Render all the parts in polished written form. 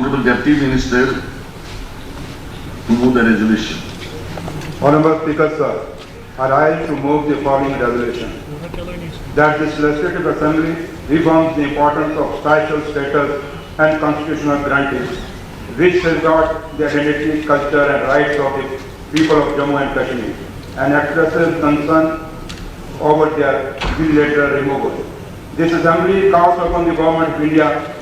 Honorable Deputy Minister to move the resolution. Honorable Speaker, sir, I rise to move the following resolution. That this legislative assembly reaffirms the importance of special status and constitutional guarantees, which safeguard the identity, culture and rights of the people of Jammu and Kashmir, and expresses concern over their unilateral removal. This assembly calls upon the government of India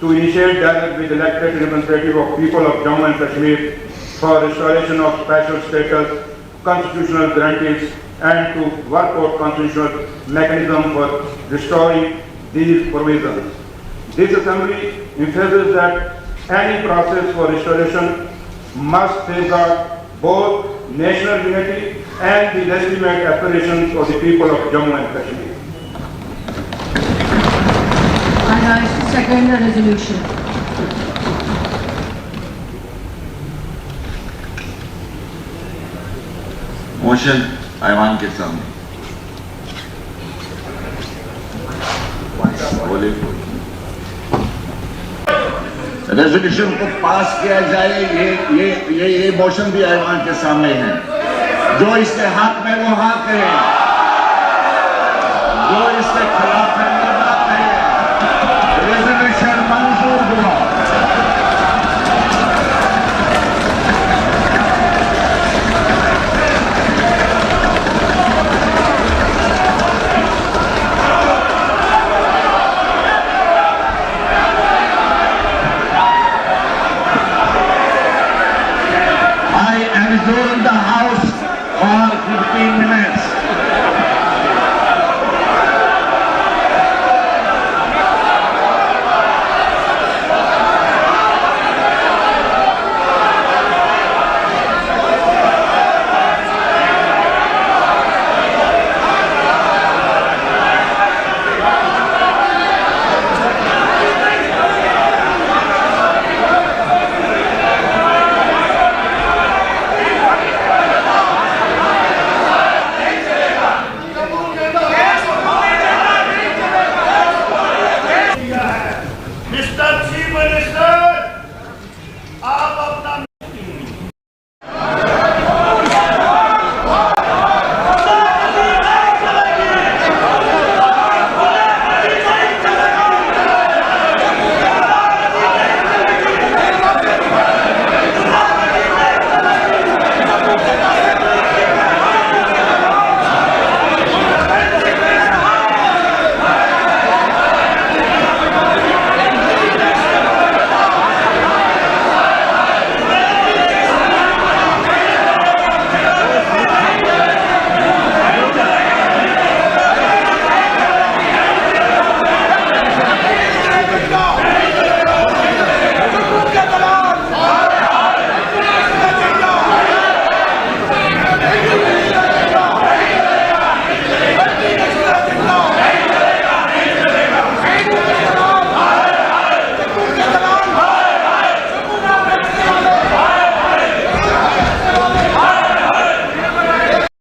to initiate dialogue with elected representatives of people of Jammu and Kashmir for restoration of special status, constitutional guarantees, and to work out constitutional mechanism for restoring these provisions. This assembly emphasizes that any process for restoration must safeguard both national unity and the legitimate aspirations of the people of Jammu and Kashmir. I rise to second the resolution. Motion ऐवान के सामने बोले resolution को पास किया जाए, ये motion भी ऐवान के सामने है। जो इसके हक में वो हाँ कहे।